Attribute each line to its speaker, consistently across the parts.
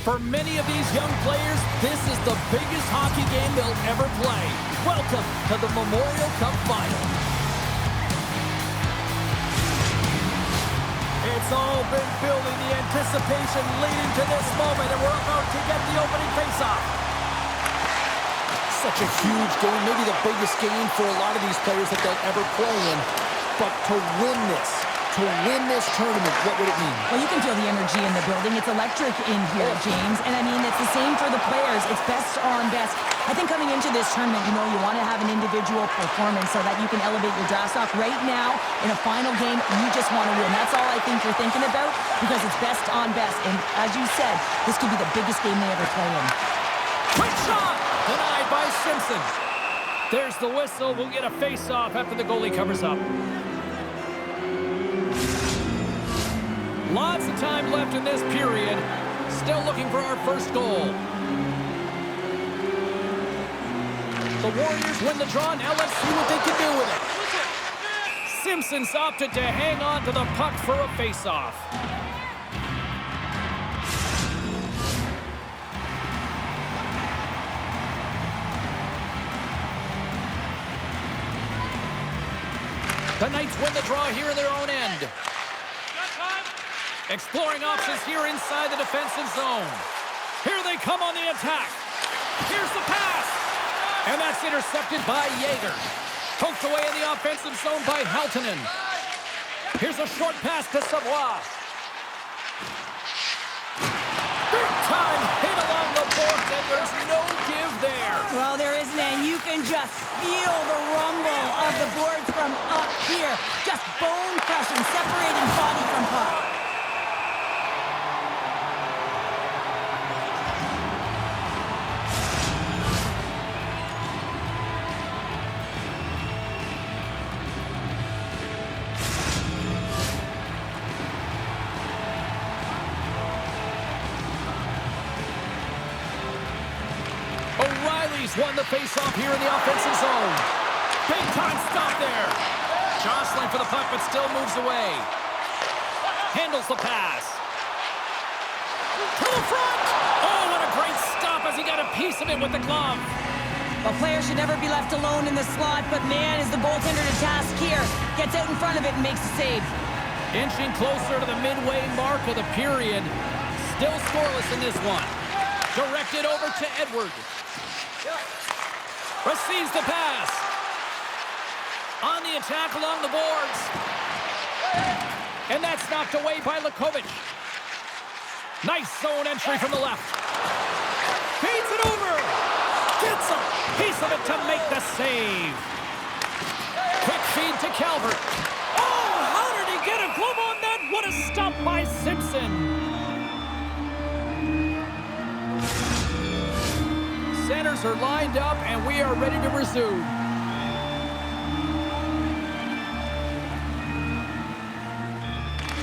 Speaker 1: For many of these young players, this is the biggest hockey game they'll ever play. Welcome to the Memorial Cup Final. It's all been building, the anticipation leading to this moment, and we're about to get the opening faceoff. Such a huge game, maybe the biggest game for a lot of these players that they'll ever play in. But to win this tournament, what would it mean?
Speaker 2: Well, you can feel the energy in the building. It's electric in here, James. And I mean, it's the same for the players. It's best on best. I think coming into this tournament, you know, you want to have an individual performance so that you can elevate your draft stock. Right now, in a final game, you just want to win. That's all I think you're thinking about because it's best on best. And as you said, this could be the biggest game they ever play in.
Speaker 1: Quick shot! Denied by Simpson. There's the whistle. We'll get a face-off after the goalie covers up. Lots of time left in this period. Still looking for our first goal. The Warriors win the draw. Now let's see what they can do with it. Simpson's opted to hang on to the puck for a face-off. The Knights win the draw here in their own end. Exploring options here inside the defensive zone. Here they come on the attack. Here's the pass. And that's intercepted by Yeager. Poked away in the offensive zone by Halttunen. Here's a short pass to Savoie. Big time hit along the boards, and there's no give there.
Speaker 2: Well, there isn't, and you can just feel the rumble of the boards from up here. Just bone crushing, separating body from puck.
Speaker 1: O'Reilly's won the faceoff here in the offensive zone. Big time stop there. Jostling for the puck, but still moves away. Handles the pass. To the front. Oh, what a great stop as he got a piece of it with the glove.
Speaker 2: A player should never be left alone in the slot, but man, is the goaltender to task here. Gets out in front of it and makes a save.
Speaker 1: Inching closer to the midway mark of the period. Still scoreless in this one. Directed over to Edward. Receives the pass. On the attack along the boards. And that's knocked away by Lakovic. Nice zone entry from the left. Feeds it over. Gets a piece of it to make the save. Quick feed to Calvert. Oh, how did he get a glove on that? What a stop by Simpson. Centers are lined up, and we are ready to resume.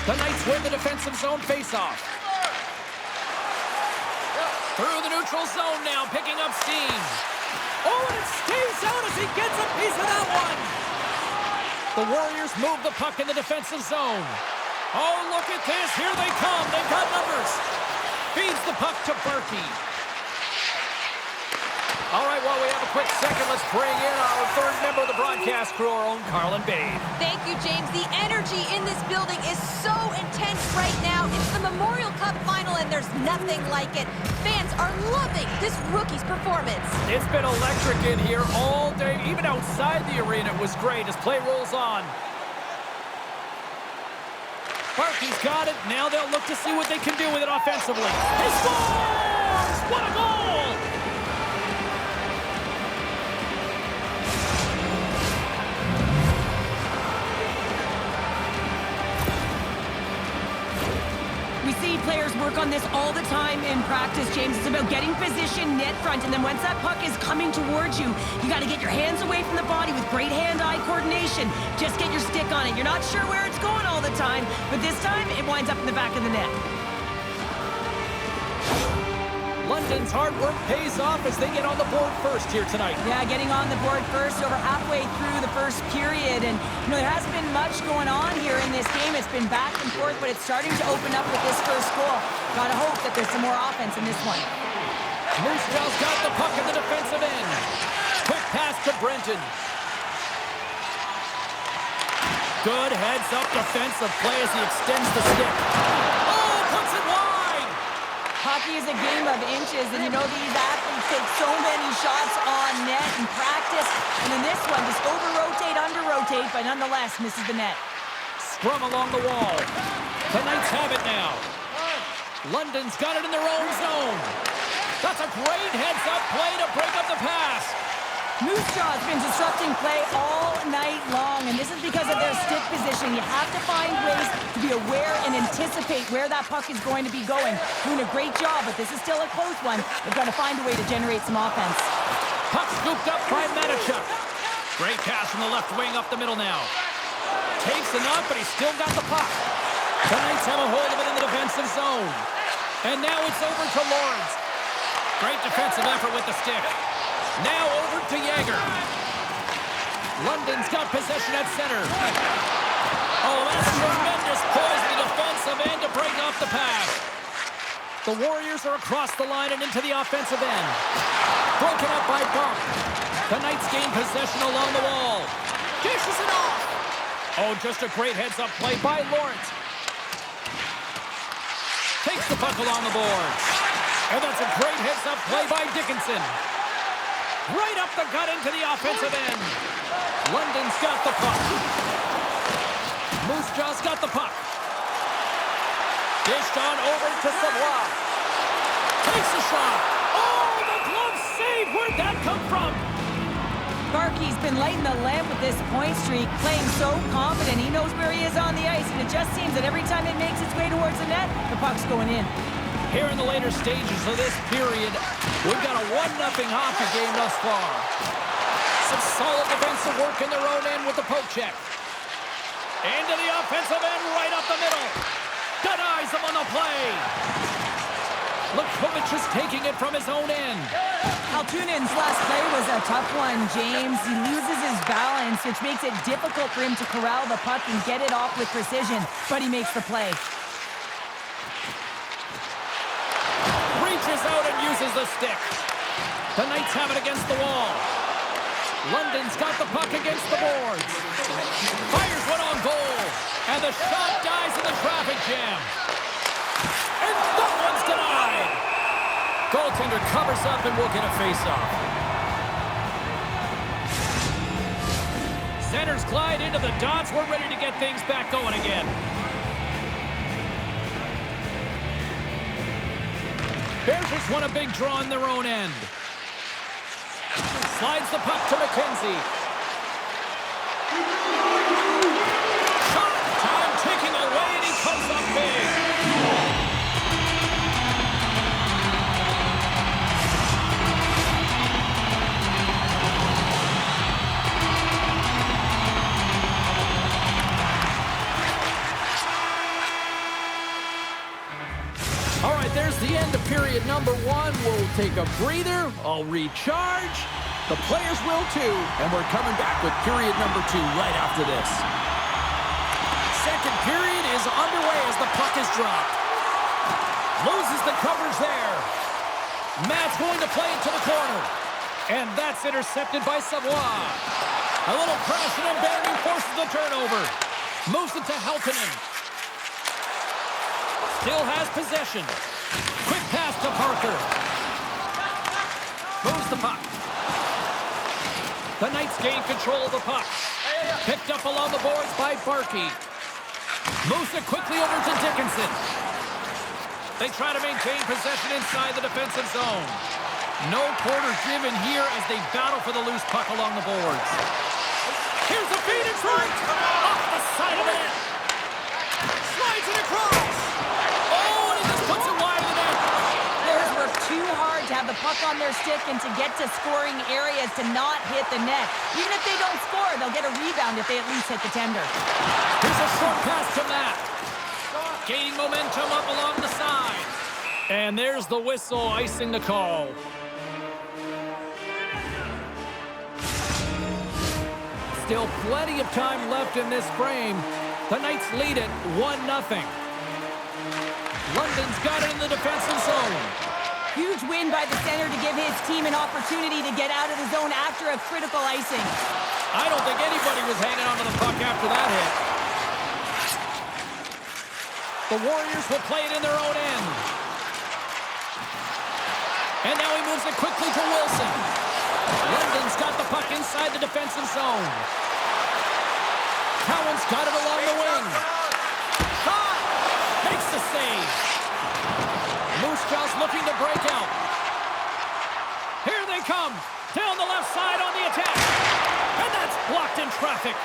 Speaker 1: The Knights win the defensive zone faceoff. Through the neutral zone now, picking up steam. Oh, and it stays out as he gets a piece of that one. The Warriors move the puck in the defensive zone. Oh, look at this. Here they come. They've got numbers. Feeds the puck to Berkey. All right, while we have a quick second, let's bring in our third member of the broadcast crew, our own Carlin Bade.
Speaker 3: Thank you, James. The energy in this building is so intense right now. It's the Memorial Cup Final, and there's nothing like it. Fans are loving this rookie's performance.
Speaker 1: It's been electric in here all day. Even outside the arena, it was great as play rolls on. Berkey's got it. Now they'll look to see what they can do with it offensively. He scores! What a goal!
Speaker 2: We see players work on this all the time in practice, James. It's about getting position net front, and then once that puck is coming towards you, you got to get your hands away from the body with great hand-eye coordination. Just get your stick on it. You're not sure where it's going all the time, but this time it winds up in the back of the net.
Speaker 1: London's hard work pays off as they get on the board first here tonight.
Speaker 2: Yeah, getting on the board first over halfway through the first period. And, there hasn't been much going on here in this game. It's been back and forth, but it's starting to open up with this first goal. Gotta hope that there's some more offense in this one.
Speaker 1: Moose Jaw's got the puck in the defensive end. Quick pass to Brenton. Good heads-up defensive play as he extends the stick. Oh, puts it wide!
Speaker 2: Hockey is a game of inches, and these athletes take so many shots on net in practice. And in this one, just over-rotate, under-rotate, but nonetheless misses the net.
Speaker 1: Scrum along the wall. The Knights have it now. London's got it in their own zone. That's a great heads-up play to break up the pass.
Speaker 2: Moose Jaw has been disrupting play all night long, and this is because of their stick position. You have to find ways to be aware and anticipate where that puck is going to be going. Doing a great job, but this is still a close one. They've got to find a way to generate some offense.
Speaker 1: Puck scooped up by Matichuk. Great pass from the left wing up the middle now. Takes enough, but he's still got the puck. The Knights have a hold of it in the defensive zone. And now it's over to Lawrence. Great defensive effort with the stick. Now over to Yager. London's got possession at center. Oh, that's tremendous poise in the defensive end to break off the pass. The Warriors are across the line and into the offensive end. Broken up by Bump. The Knights gain possession along the wall. Dishes it off. Oh, just a great heads-up play by Lawrence. Takes the puck along the boards. And that's a great heads-up play by Dickinson. Right up the gut into the offensive end. London's got the puck. Moose Jaw's got the puck. Dished on over to Savoie. Takes a shot. Oh, the glove save. Where'd that come from?
Speaker 2: Barkey's been lighting the lamp with this point streak, playing so confident. He knows where he is on the ice, and it just seems that every time it makes its way towards the net, the puck's going in.
Speaker 1: Here in the later stages of this period, we've got a 1-0 hockey game thus far. Some solid defensive work in their own end with the poke check. Into the offensive end, right up the middle. Denies them on the play. Lukovic is taking it from his own end.
Speaker 2: Altunen's last play was a tough one, James. He loses his balance, which makes it difficult for him to corral the puck and get it off with precision, but he makes the play.
Speaker 1: Reaches out and uses the stick. The Knights have it against the wall. London's got the puck against the boards. Fires one on goal. And the shot dies in the traffic jam. And that one's denied. Goaltender covers up and will get a face-off. Centers glide into the dots. We're ready to get things back going again. Bears just won a big draw in their own end. Slides the puck to McKenzie. Shot! Time ticking away, and he comes up big. All right, there's the end of period number 1. We'll take a breather. I'll recharge. The players will too. And we're coming back with period number 2 right after this. Second period is underway as the puck is dropped. Loses the coverage there. Matt's going to play it to the corner. And that's intercepted by Savoie. A little crashing and banging forces the turnover. Moves it to Heltonen. Still has possession. Quick pass to Parker. Moves the puck. The Knights gain control of the puck. Picked up along the boards by Barkey. Moves it quickly over to Dickinson. They try to maintain possession inside the defensive zone. No quarters given here as they battle for the loose puck along the boards. Here's the feed in front. Off the side of the net. Slides it across. Puts it wide of the net.
Speaker 2: Players work too hard to have the puck on their stick and to get to scoring areas to not hit the net. Even if they don't score, they'll get a rebound if they at least hit the tender.
Speaker 1: Here's a short pass to Matt. Gaining momentum up along the side. And there's the whistle icing the call. Still plenty of time left in this frame. The Knights lead it 1-0. London's got it in the defensive zone.
Speaker 2: Huge win by the center to give his team an opportunity to get out of the zone after a critical icing.
Speaker 1: I don't think anybody was hanging on to the puck after that hit. The Warriors will play it in their own end. And now he moves it quickly to Wilson. London's got the puck inside the defensive zone. Cowan's got it along the wing. Shot! Makes the save. Moose Jaw's looking to break out. Here they come. Down the left side on the attack. And that's blocked in traffic.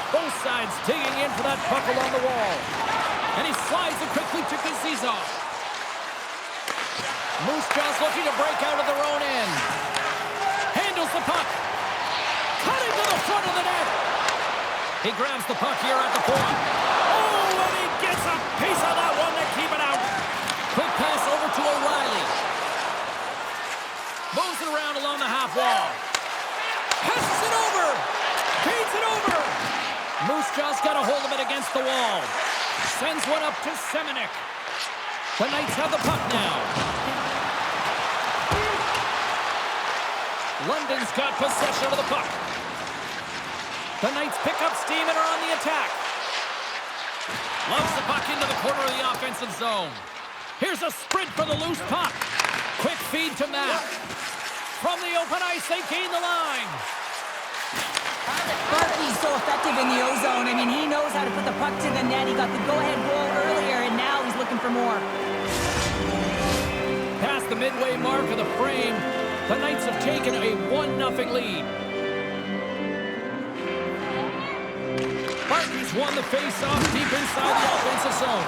Speaker 1: Both sides digging in for that puck along the wall. And he slides it quickly to Kazizov. Moose Jaw's looking to break out of their own end. Handles the puck. Cutting to the front of the net. He grabs the puck here at the point. Oh, and he gets a piece of that one to keep it out. Quick pass over to O'Reilly. Moves it around along the half wall. Passes it over. Feeds it over. Moose Jaw's got a hold of it against the wall. Sends one up to Semenuk. The Knights have the puck now. London's got possession of the puck. The Knights pick up steam and are on the attack. Loves the puck into the corner of the offensive zone. Here's a sprint for the loose puck. Quick feed to Matt. From the open ice, they gain the line.
Speaker 2: Barkey's so effective in the O-zone. I mean, he knows how to put the puck to the net. He got the go-ahead goal earlier, and now he's looking for more.
Speaker 1: Past the midway mark of the frame, the Knights have taken a 1-0 lead. Barkey's won the face-off deep inside the offensive zone.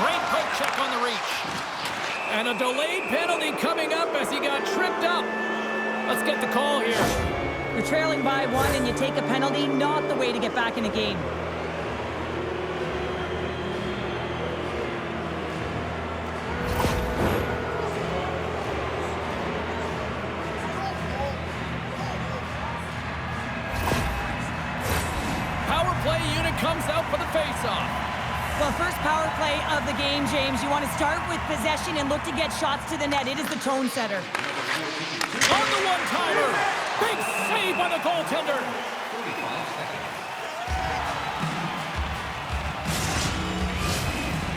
Speaker 1: Great poke check on the reach. And a delayed penalty coming up as he got tripped up. Let's get the call here.
Speaker 2: You're trailing by one and you take a penalty, not the way to get back in a game.
Speaker 1: Power play unit comes out for the face-off.
Speaker 2: Well, first power play of the game, James. You want to start with possession and look to get shots to the net. It is the tone setter.
Speaker 1: On the one-timer. Big save by the goaltender.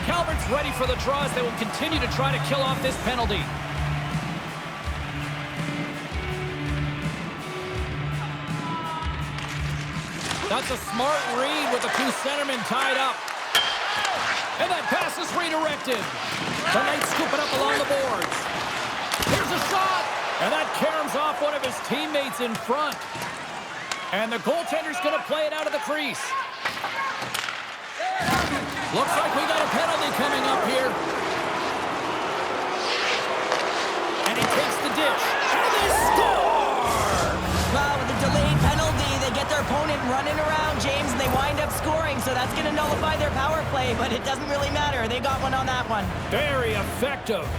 Speaker 1: Calvert's ready for the draw as they will continue to try to kill off this penalty. That's a smart read with the two centermen tied up. And that pass is redirected. The Knights scoop it up along the boards. Here's a shot. And that caroms off one of his teammates in front. And the goaltender's going to play it out of the crease. Looks like we got a penalty coming up here. And he takes the dish. And they score!
Speaker 2: Well, with a delayed penalty, they get their opponent running around, James, and they wind up scoring. So that's going to nullify their power play, but it doesn't really matter. They got one on that one.
Speaker 1: Very effective.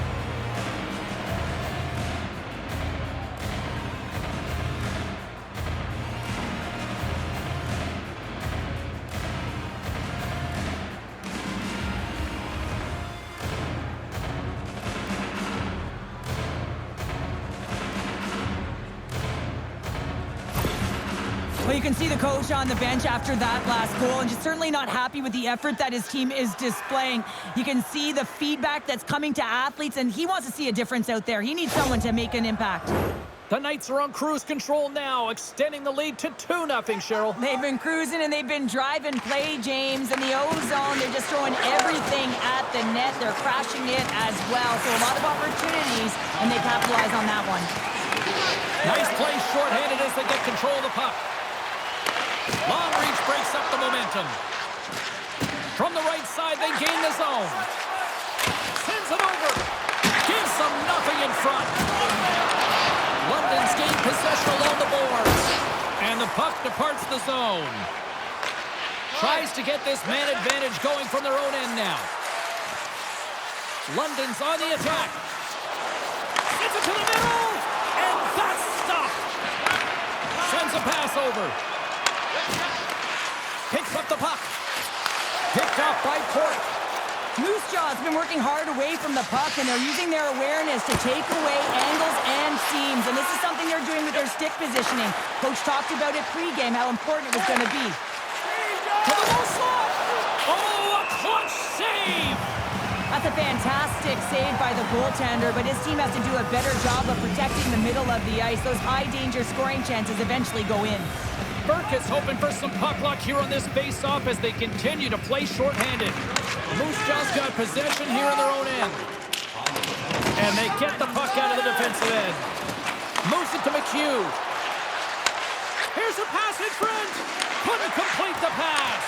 Speaker 2: Well, you can see the coach on the bench after that last goal, and just certainly not happy with the effort that his team is displaying. You can see the feedback that's coming to athletes, and he wants to see a difference out there. He needs someone to make an impact.
Speaker 1: The Knights are on cruise control now, extending the lead to 2-0, Cheryl.
Speaker 2: They've been cruising and they've been driving play, James. In the O-zone, they're just throwing everything at the net. They're crashing it as well. So a lot of opportunities, and they capitalize on that one.
Speaker 1: Nice play shorthanded as they get control of the puck. Long reach breaks up the momentum. From the right side, they gain the zone. Sends it over. Gives them nothing in front. London's gained possession along the boards. And the puck departs the zone. Tries to get this man advantage going from their own end now. London's on the attack. Sends it to the middle. And that's stopped. Sends a pass over. Picks up the puck. Picked off by Port.
Speaker 2: Moose Jaw's been working hard away from the puck, and they're using their awareness to take away angles and seams. And this is something they're doing with their stick positioning. Coach talked about it pregame, how important it was going to be.
Speaker 1: To the low slot. Oh, a clutch save.
Speaker 2: That's a fantastic save by the goaltender, but his team has to do a better job of protecting the middle of the ice. Those high-danger scoring chances eventually go in.
Speaker 1: Burke is hoping for some puck luck here on this face-off as they continue to play shorthanded. Moose Jaw's got possession here in their own end. And they get the puck out of the defensive end. Moves it to McHugh. Here's a pass in front. Couldn't complete the pass.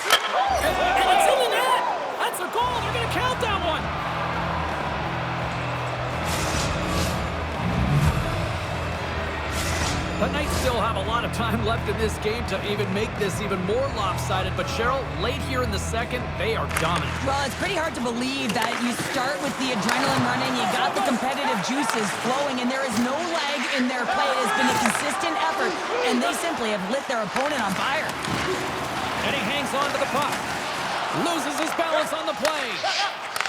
Speaker 1: And it's in the net. That's a goal. They're going to count that one. The Knights still have a lot of time left in this game to even make this even more lopsided. But Cheryl, late here in the second, they are dominant.
Speaker 2: Well, it's pretty hard to believe that you start with the adrenaline running, you got the competitive juices flowing, and there is no lag in their play. It has been a consistent effort, and they simply have lit their opponent on fire.
Speaker 1: And he hangs on to the puck. Loses his balance on the play.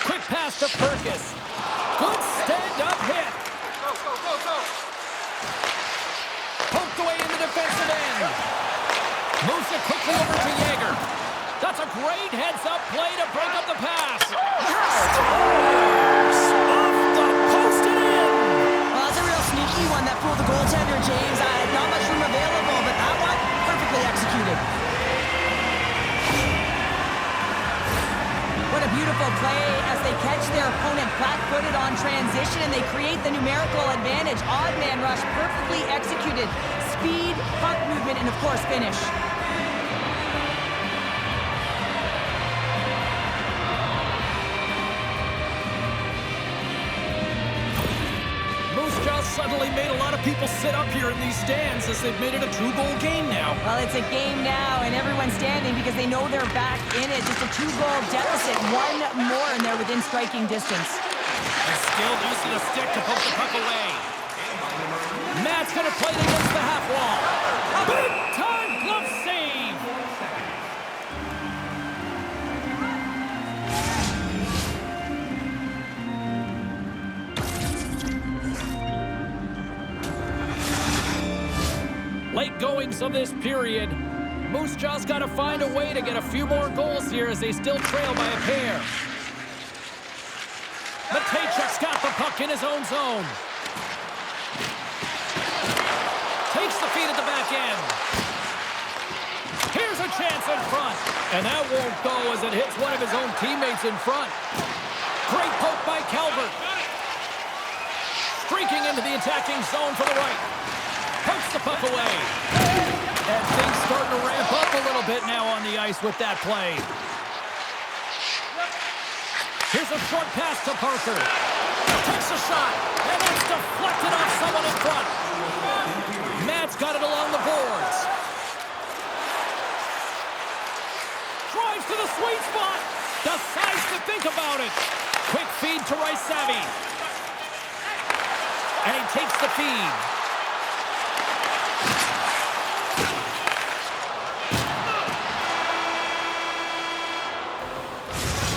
Speaker 1: Quick pass to Perkis. Good stand-up hit.
Speaker 4: Go.
Speaker 1: Poked away in the defensive end. Moves it quickly over to Yeager. That's a great heads-up play to break up the pass. Scores! Off the post and in!
Speaker 2: Well, that's a real sneaky one that fooled the goaltender, James. Not much room available, but that one, perfectly executed. What a beautiful play as they catch their opponent flat-footed on transition, and they create the numerical advantage. Odd man rush, perfectly executed. Speed, puck movement, and of course, finish.
Speaker 1: Moose Jaw suddenly made a lot of people sit up here in these stands as they've made it a two-goal game now.
Speaker 2: Well, it's a game now, and everyone's standing because they know they're back in it. Just a two-goal deficit. One more, and they're within striking distance.
Speaker 1: And still using a stick to poke the puck away. Matt's going to play it against the half wall. Big-time glove save! Late goings of this period. Moose Jaw's got to find a way to get a few more goals here as they still trail by a pair. Matejchuk's got the puck in his own zone. Takes the feed at the back end. Here's a chance in front. And that won't go as it hits one of his own teammates in front. Great poke by Calvert. Streaking into the attacking zone for the right. Pokes the puck away. And things starting to ramp up a little bit now on the ice with that play. Here's a short pass to Parker. Takes a shot, and it's deflected off someone in front. Matt's got it along the boards. Drives to the sweet spot. Decides to think about it. Quick feed to Rice-Savvy. And he takes the feed.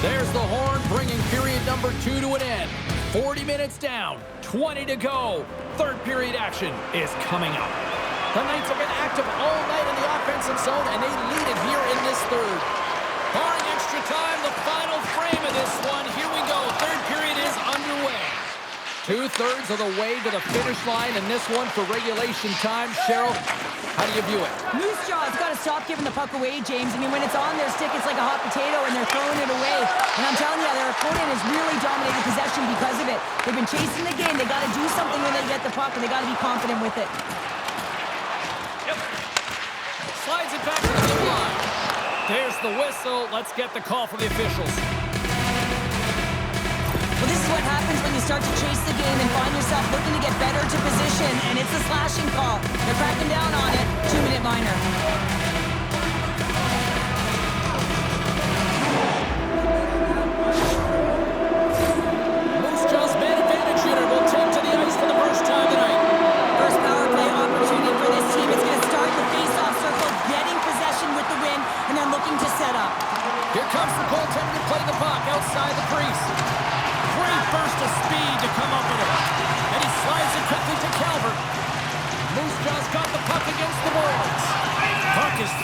Speaker 1: There's the horn, bringing period number 2 to an end. 40 minutes down, 20 to go. Third period action is coming up. The Knights have been active all night in the offensive zone, and they lead it here in this third. Barring extra time, the final frame of this one. Here we go. Third period is underway. 2/3 of the way to the finish line, and this one for regulation time. Cheryl, how do you view it?
Speaker 2: Moose Jaw's got to stop giving the puck away, James. I mean, when it's on their stick, it's like a hot potato, and they're throwing it away. And I'm telling you, their opponent has really dominated possession because of it. They've been chasing the game. They got to do something when they get the puck, and they got to be confident with it.
Speaker 1: Slides it back to the blue line. There's the whistle. Let's get the call from the officials.
Speaker 2: Well, this is what happens when you start to chase the game and find yourself looking to get better to position, and it's a slashing call. They're cracking down on it. 2-minute minor.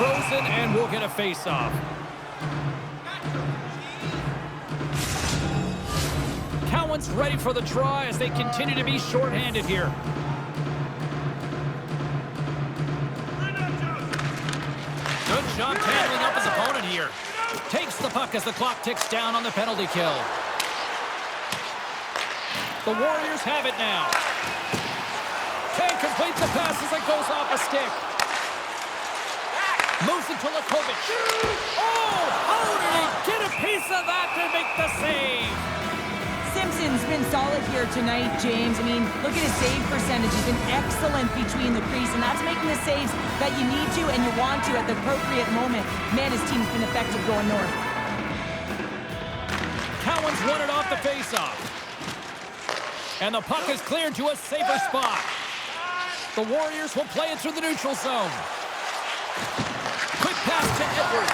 Speaker 1: frozen, and we'll get a face-off. Cowan's ready for the try as they continue to be shorthanded here. Good job handling up his opponent here. Takes the puck as the clock ticks down on the penalty kill. The Warriors have it now. Can't complete the pass as it goes off a stick. Moves it to Lakovic. Oh, how did he get a piece of that to make the save?
Speaker 2: Simpson's been solid here tonight, James. I mean, look at his save percentage. He's been excellent between the crease, and that's making the saves that you need to and you want to at the appropriate moment. Man, his team's been effective going north.
Speaker 1: Cowan's won it off the faceoff. And the puck is cleared to a safer spot. The Warriors will play it through the neutral zone. Quick pass to Edwards.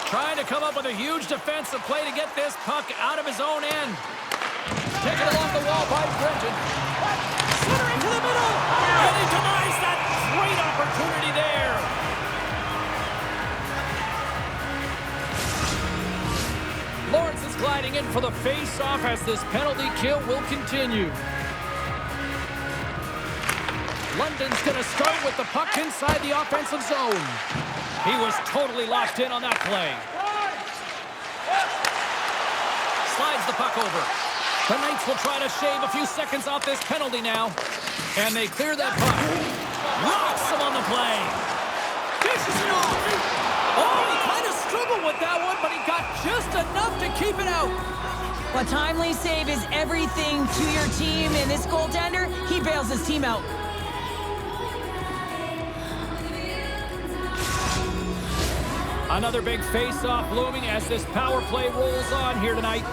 Speaker 1: Trying to come up with a huge defensive play to get this puck out of his own end. Taken along the wall by Brenton. Centering to the middle. And he denies that great opportunity there. Lawrence is gliding in for the face-off as this penalty kill will continue. London's going to start with the puck inside the offensive zone. He was totally locked in on that play. Slides the puck over. The Knights will try to shave a few seconds off this penalty now. And they clear that puck. Rocks him on the play. Dishes it off. Oh, he kind of struggled with that one, but he got just enough to keep it out.
Speaker 2: A timely save is everything to your team, and this goaltender, he bails his team out.
Speaker 1: Another big face-off looming as this power play rolls on here tonight.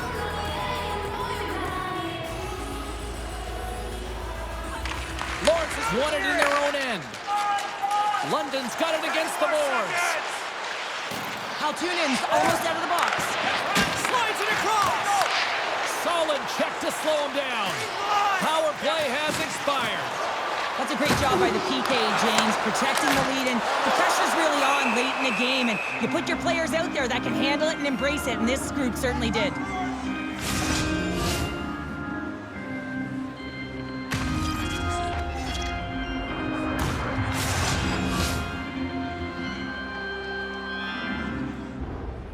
Speaker 1: Lawrence has won it in their own end. London's got it against the boards.
Speaker 2: Haltunen's almost out of the box.
Speaker 1: Slides it across. Solid check to slow him down. Power play has expired.
Speaker 2: That's a great job by the PK, James, protecting the lead, and the pressure's really on late in the game, and you put your players out there that can handle it and embrace it, and this group certainly did.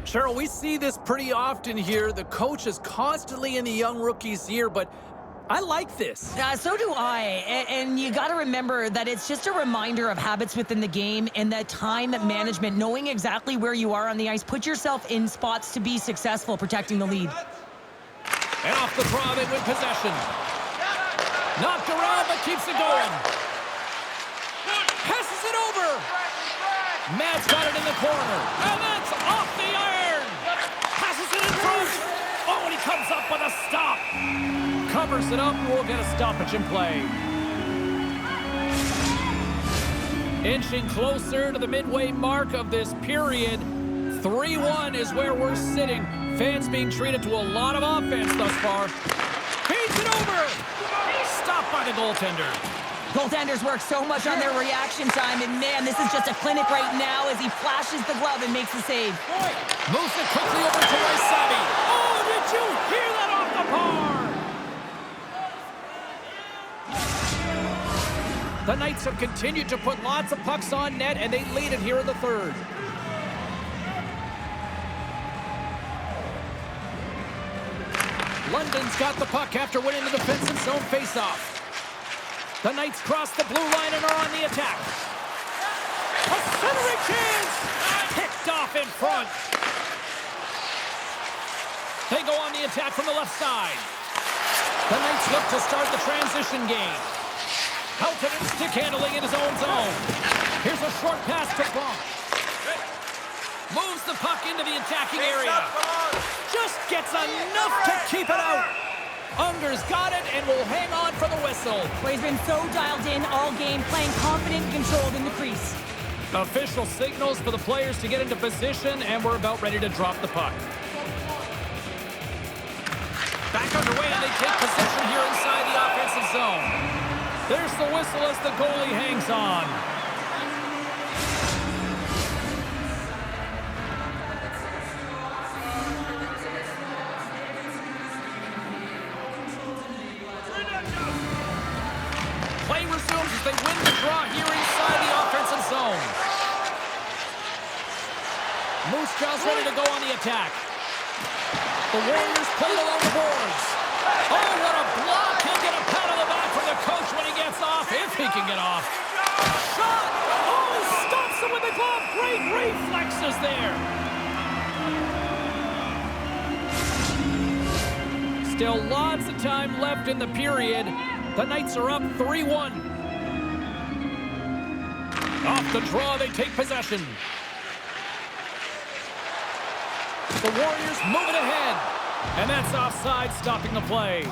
Speaker 1: Cheryl, we see this pretty often here. The coach is constantly in the young rookie's ear, but I like this.
Speaker 2: So do I, and you got to remember that it's just a reminder of habits within the game and that time management, knowing exactly where you are on the ice. Put yourself in spots to be successful protecting the lead.
Speaker 1: And off the draw, they win possession. Knocked around, but keeps it going. Passes it over. Matt's got it in the corner, and that's off the iron. Passes it in front. Oh, and he comes up with a stop. Covers it up, and we'll get a stoppage in play. Inching closer to the midway mark of this period. 3-1 is where we're sitting. Fans being treated to a lot of offense thus far. Feeds it over. Stopped by the goaltender.
Speaker 2: Goaltenders work so much on their reaction time, and man, this is just a clinic right now as he flashes the glove and makes the save.
Speaker 1: Moves it quickly over to Rysavy. Oh, did you hear that off the bar? The Knights have continued to put lots of pucks on net, and they lead it here in the third. London's got the puck after winning the defensive zone faceoff. The Knights cross the blue line and are on the attack. A centering chance! Picked off in front. They go on the attack from the left side. The Knights look to start the transition game. Haltonen stick handling in his own zone. Here's a short pass to Bonk. Moves the puck into the attacking area. Just gets enough to keep it out. Unger's got it and will hang on for the whistle.
Speaker 2: Well, he's been so dialed in all game, playing confident and controlled in the crease.
Speaker 1: Official signals for the players to get into position, and we're about ready to drop the puck. Back underway, and they take possession here inside the offensive zone. There's the whistle as the goalie hangs on. they win the draw here inside the offensive zone. Moose Jaw's ready to go on the attack. The Warriors played along the boards. Oh, what a block. He'll get a pat on the back from the coach when he gets off, if he can get off. Shot! Oh, he stops him with the glove. Great reflexes there. Still lots of time left in the period. The Knights are up 3-1. Off the draw, they take possession. The Warriors move it ahead. And that's offside, stopping the play.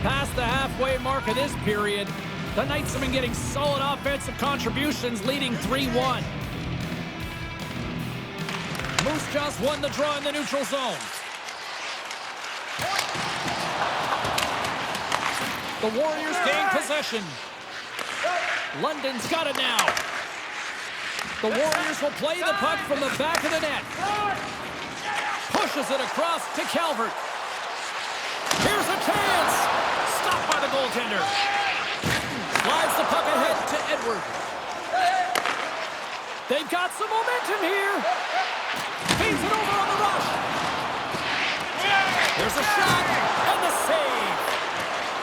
Speaker 1: Past the halfway mark of this period, the Knights have been getting solid offensive contributions, leading 3-1. Moose Jaws won the draw in the neutral zone. The Warriors gain possession. London's got it now. The Warriors will play the puck from the back of the net. Pushes it across to Calvert. Here's a chance. Stopped by the goaltender. Slides the puck ahead to Edward. They've got some momentum here. Feeds it over on the rush. There's a shot and the save.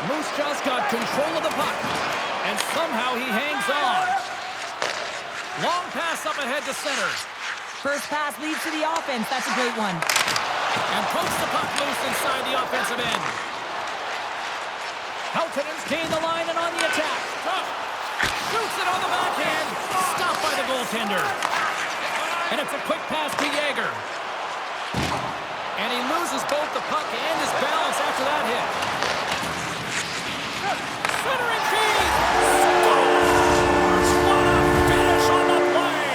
Speaker 1: Moose Jaw's got control of the puck. And somehow he hangs on. Long pass up ahead to center.
Speaker 2: First pass leads to the offense. That's a great one.
Speaker 1: And pokes the puck loose inside the offensive end. Houghtonen's gained the line and on the attack. Shoots it on the backhand. Stopped by the goaltender. And it's a quick pass to Yager. And he loses both the puck and his balance after that hit. Centering feed. Scores! What a finish on the play!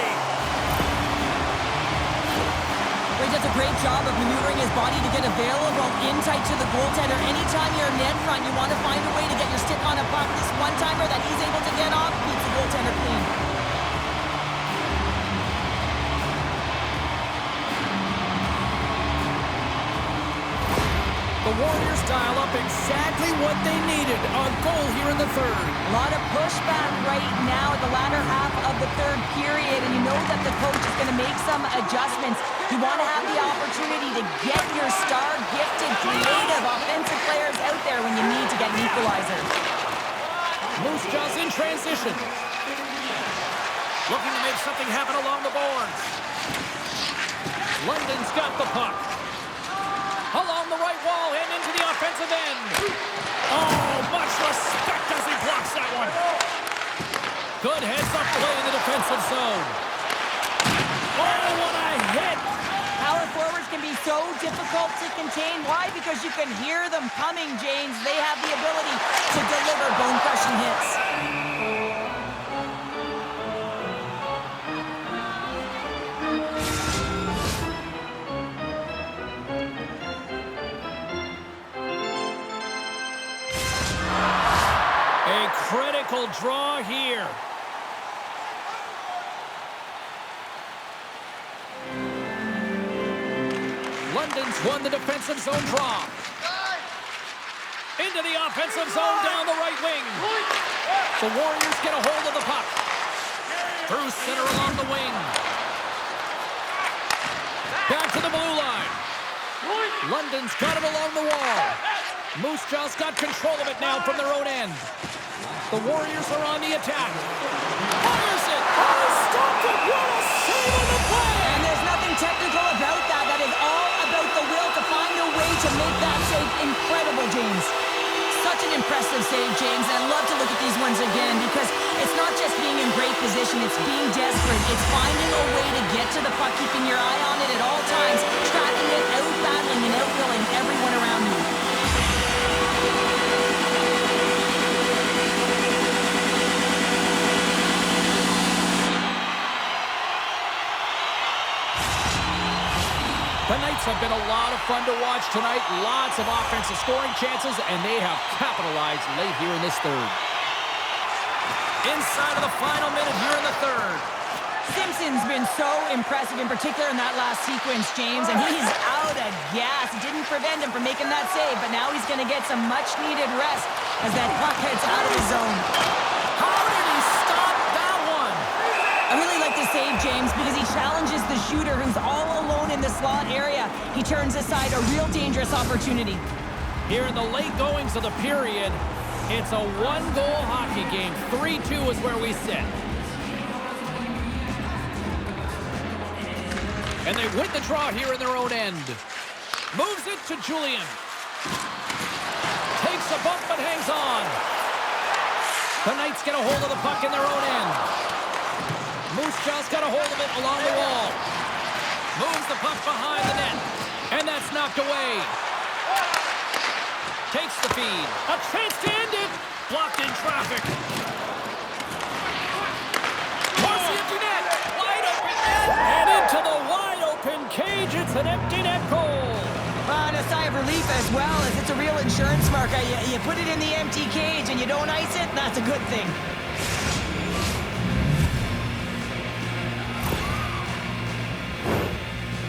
Speaker 2: He does a great job of maneuvering his body to get available in tight to the goaltender. Anytime you're net front, you want to find a way to get your stick on a puck. This one-timer that he's able to get off keeps the goaltender clean.
Speaker 1: The Warriors dial up exactly what they needed. A goal here in the third.
Speaker 2: A lot of pushback right now at the latter half of the third period, and you know that the coach is going to make some adjustments. You want to have the opportunity to get your star, gifted, creative offensive players out there when you need to get an equalizer.
Speaker 1: Moose Jaws in transition. Looking to make something happen along the boards. London's got the puck. Along the right wall and into the offensive end. Oh, much respect as he blocks that one. Good heads-up play in the defensive zone. Oh, what a hit.
Speaker 2: Power forwards can be so difficult to contain. Why? Because you can hear them coming, James. They have the ability to deliver bone-crushing hits.
Speaker 1: Critical draw here. London's won the defensive zone draw. Into the offensive zone down the right wing. The Warriors get a hold of the puck. Through center along the wing. Back to the blue line. London's got it along the wall. Moose Jaw's got control of it now from their own end. The Warriors are on the attack. Fires it! Oh, stopped it! What a save on the play!
Speaker 2: And there's nothing technical about that. That is all about the will to find a way to make that save incredible, James. Such an impressive save, James. And I'd love to look at these ones again because it's not just being in great position. It's being desperate. It's finding a way to get to the puck, keeping your eye on it at all times, tracking it, out-battling and out-willing everyone around you.
Speaker 1: The Knights have been a lot of fun to watch tonight. Lots of offensive scoring chances, and they have capitalized late here in this third. Inside of the final minute here in the third.
Speaker 2: Simpson's been so impressive, in particular in that last sequence, James, and he's out of gas. It didn't prevent him from making that save, but now he's going to get some much-needed rest as that puck heads out of his zone.
Speaker 1: How did he stop that one?
Speaker 2: I really like the save, James, because he challenges the shooter who's all alone in the slot area. He turns aside a real dangerous opportunity.
Speaker 1: Here in the late goings of the period, it's a one-goal hockey game. 3-2 is where we sit. And they win the draw here in their own end. Moves it to Julian. Takes a bump but hangs on. The Knights get a hold of the puck in their own end. Moose Jaw's got a hold of it along the wall. Moves the puck behind the net. And that's knocked away. Takes the feed. A chance to end it. Blocked in traffic. Cross the empty net. Wide open net. And into the wide open cage. It's an empty net goal.
Speaker 2: And a sigh of relief as well, as it's a real insurance marker. You put it in the empty cage and you don't ice it, that's a good thing.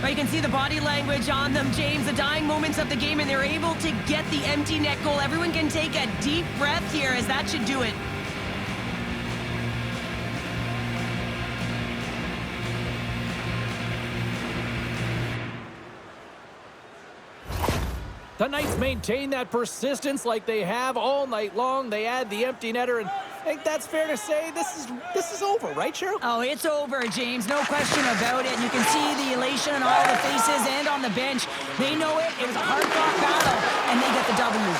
Speaker 2: Well, you can see the body language on them, James, the dying moments of the game, and they're able to get the empty net goal. Everyone can take a deep breath here, as that should do it.
Speaker 1: The Knights maintain that persistence like they have all night long. They add the empty netter, and I think that's fair to say this is over, right, Cheryl?
Speaker 2: Oh, it's over, James. No question about it. You can see the elation on all the faces and on the bench. They know it. It was a hard-fought battle, and they get the W.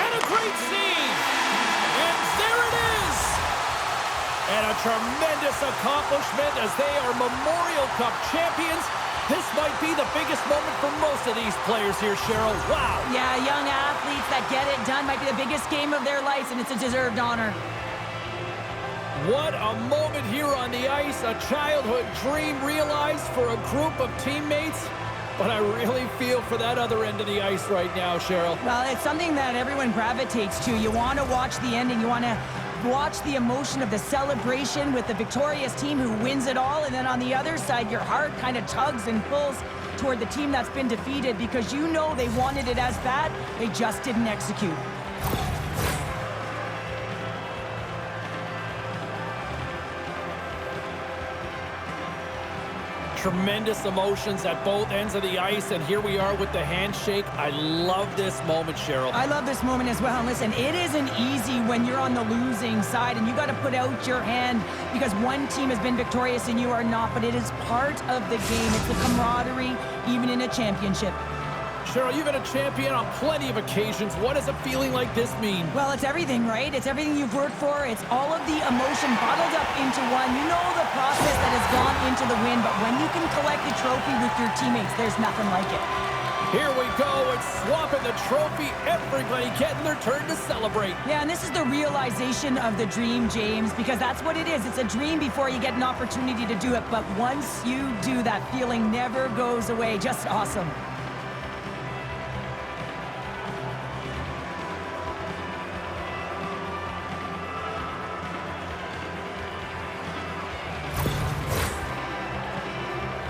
Speaker 1: And a great save! And there it is! And a tremendous accomplishment as they are Memorial Cup champions. This might be the biggest moment for most of these players here, Cheryl. Wow!
Speaker 2: Yeah, young athletes that get it done might be the biggest game of their lives, and it's a deserved honor.
Speaker 1: What a moment here on the ice. A childhood dream realized for a group of teammates. But I really feel for that other end of the ice right now, Cheryl.
Speaker 2: Well, it's something that everyone gravitates to. You want to watch the ending. You want to watch the emotion of the celebration with the victorious team who wins it all. And then on the other side, your heart kind of tugs and pulls toward the team that's been defeated because you know they wanted it as bad. They just didn't execute.
Speaker 1: Tremendous emotions at both ends of the ice, and here we are with the handshake. I love this moment, Cheryl.
Speaker 2: I love this moment as well. And listen, it isn't easy when you're on the losing side and you got to put out your hand because one team has been victorious and you are not, but it is part of the game. It's the camaraderie, even in a championship.
Speaker 1: Cheryl, you've been a champion on plenty of occasions. What does a feeling like this mean?
Speaker 2: Well, it's everything, right? It's everything you've worked for. It's all of the emotion bottled up into one. You know the process that has gone into the win, but when you can collect a trophy with your teammates, there's nothing like it.
Speaker 1: Here we go. It's swapping the trophy. Everybody getting their turn to celebrate.
Speaker 2: Yeah, and this is the realization of the dream, James, because that's what it is. It's a dream before you get an opportunity to do it, but once you do, that feeling never goes away. Just awesome.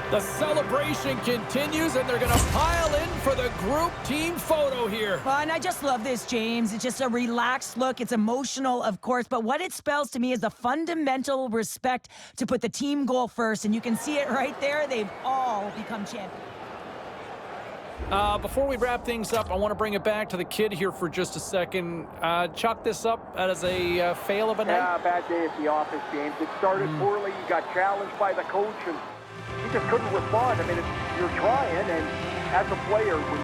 Speaker 1: The celebration continues, and they're going to pile in for the group team photo here.
Speaker 2: Well, and I just love this, James. It's just a relaxed look. It's emotional, of course, but what it spells to me is the fundamental respect to put the team goal first, and you can see it right there. They've all become champions.
Speaker 1: Before we wrap things up, I want to bring it back to the kid here for just a second. Chalk this up as a fail of a night?
Speaker 4: Yeah, bad day at the office, James. It started poorly. You got challenged by the coach, and he just couldn't respond. I mean, you're trying, and as a player, when